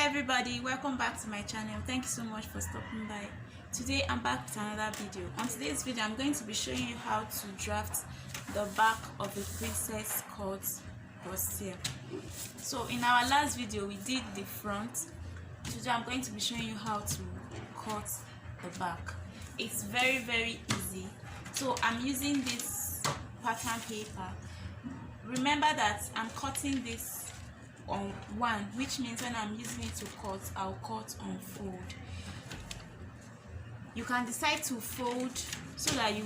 Everybody, welcome back to my channel. Thank you so much for stopping by. Today I'm back with another video. On today's video I'm going to be showing you how to draft the back of a princess cut bustier. So in our last video we did the front. Today I'm going to be showing you how to cut the back. It's very easy. So I'm using this pattern paper. Remember that I'm cutting this on one, which means when I'm using it to cut, I'll cut on fold. You can decide to fold so that you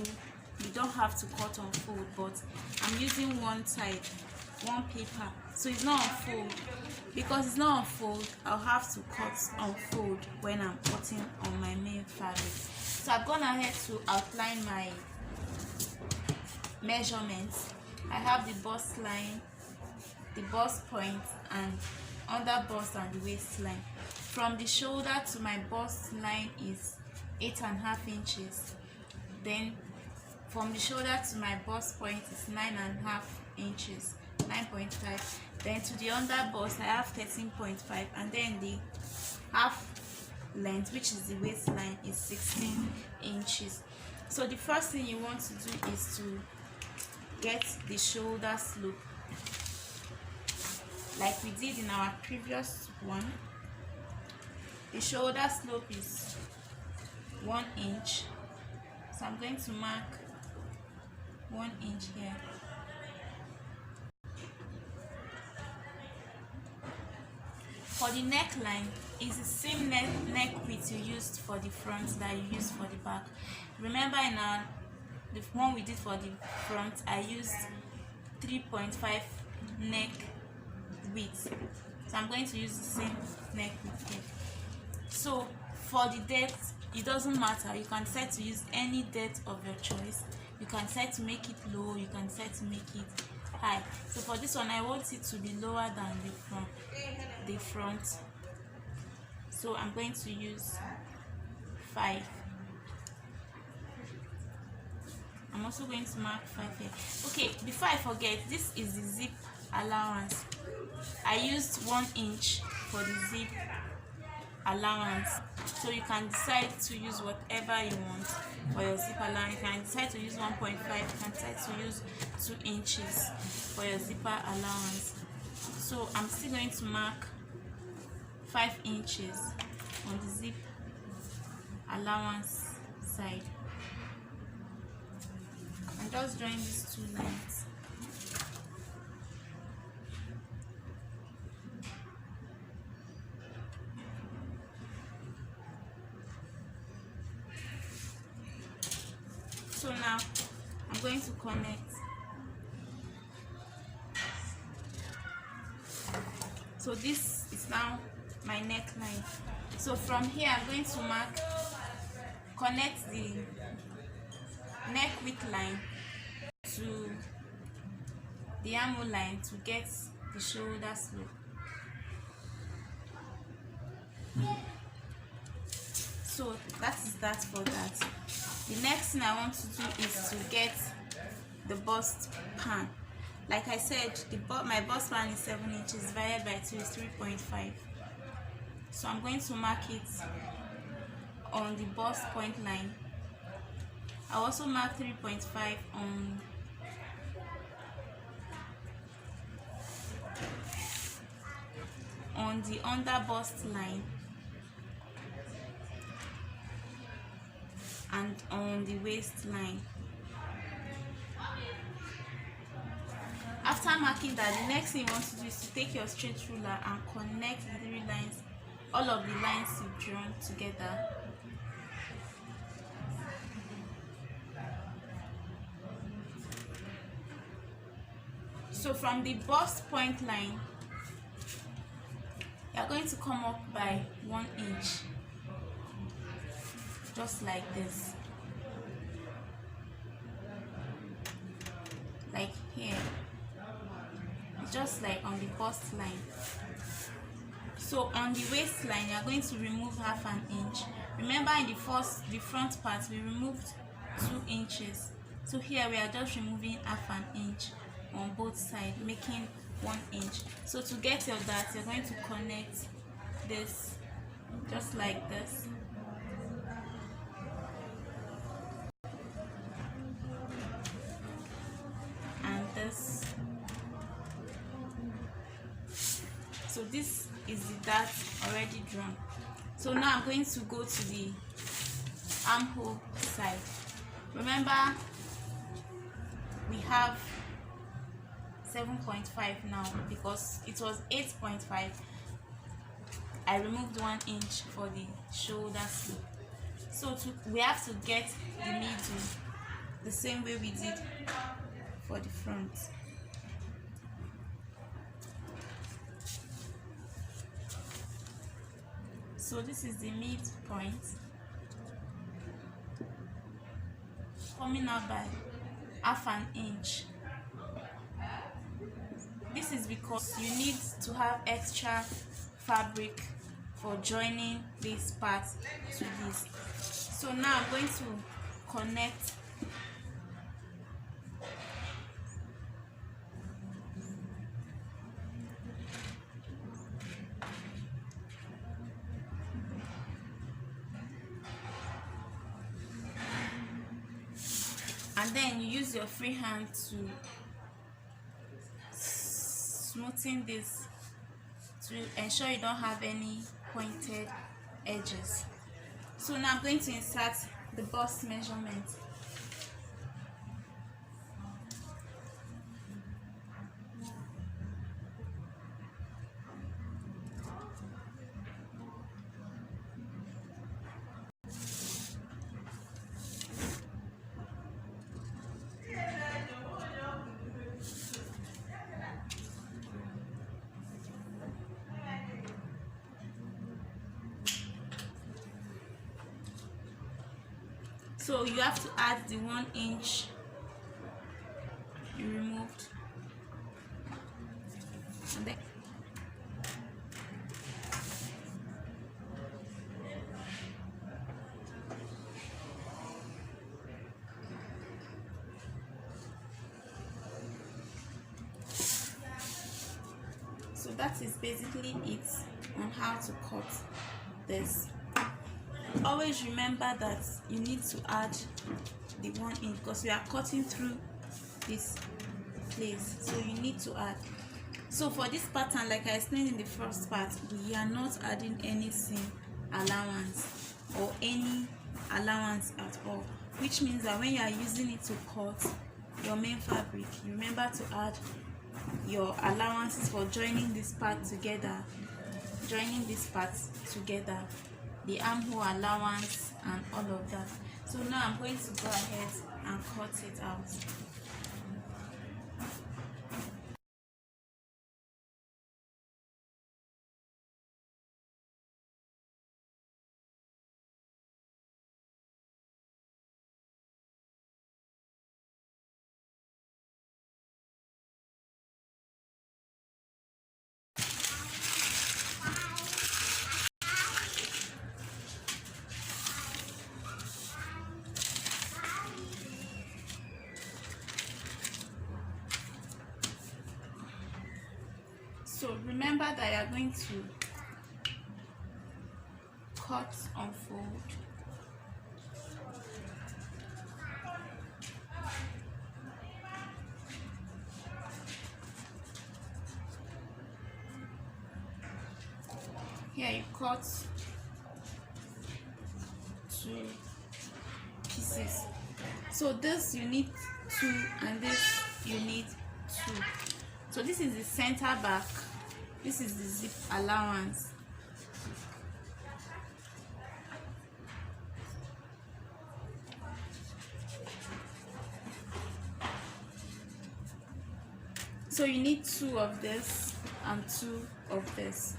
don't have to cut on fold, but I'm using one side, one paper, so it's not on fold. Because it's not on fold, I'll have to cut on fold when I'm cutting on my main fabric. So I've gone ahead to outline my measurements. I have the bust line, the bust point, and under bust and the waistline. From the shoulder to my bust line is 8.5 inches. Then from the shoulder to my bust point is 9.5 inches, 9.5. Then to the under bust I have 13.5, and then the half length, which is the waistline, is 16 inches. So the first thing you want to do is to get the shoulder slope like we did in our previous one. The shoulder slope is 1 inch, so I'm going to mark 1 inch here. For the neckline, it's the same neck width you used for the front that you used for the back. Remember in the one we did for the front, I used 3.5 neck width, so I'm going to use the same neck width here. So for the depth, it doesn't matter. You can decide to use any depth of your choice. You can decide to make it low, you can decide to make it high. So for this one I want it to be lower than the front, so I'm going to use 5. I'm also going to mark 5 here. Okay, before I forget, this is the zip allowance. I used 1 inch for the zip allowance, so you can decide to use whatever you want for your zip allowance. You can decide to use 1.5, you can decide to use 2 inches for your zipper allowance. So I'm still going to mark 5 inches on the zip allowance side. I'm just drawing these two lines. So now I'm going to connect. So this is now my neckline. So from here I'm going to connect the neck width line to the armhole line to get the shoulder slope. So that is that for that. The next thing I want to do is to get the bust pan. Like I said, my bust pan is 7 inches, divided by 2 is 3.5. So I'm going to mark it on the bust point line. I also mark 3.5 on the under bust line and on the waistline. After marking that, the next thing you want to do is to take your straight ruler and connect the 3 lines, all of the lines you've drawn together. So from the bust point line, you are going to come up by 1 inch, just like this, like here, just like on the bust line. So on the waistline, you are going to remove 1/2 inch. Remember in the front part we removed 2 inches, so here we are just removing 1/2 inch on both sides, making 1 inch. So to get your dart, you're going to connect this just like this. And this. So this is the dart already drawn. So now I'm going to go to the armhole side. Remember, we have 7.5 now because it was 8.5. I removed 1 inch for the shoulder slope. So we have to get the middle the same way we did for the front. So this is the midpoint, coming out by half an inch. This is because you need to have extra fabric for joining this part to this. So now I'm going to connect and then you use your free hand to smoothen this to ensure you don't have any pointed edges. So now I'm going to insert the bust measurement. So you have to add the 1 inch you removed. And then so that is basically it on how to cut this. Always remember that you need to add the 1 inch because we are cutting through this place, so you need to add. So for this pattern, like I explained in the first part, we are not adding any seam allowance or any allowance at all, which means that when you are using it to cut your main fabric, remember to add your allowances for joining this part together, the armhole allowance and all of that. So now I'm going to go ahead and cut it out. So remember that you are going to cut, unfold, here you cut 2 pieces. So this you need 2 and this you need 2. So this is the center back, this is the zip allowance. So you need 2 of this and 2 of this.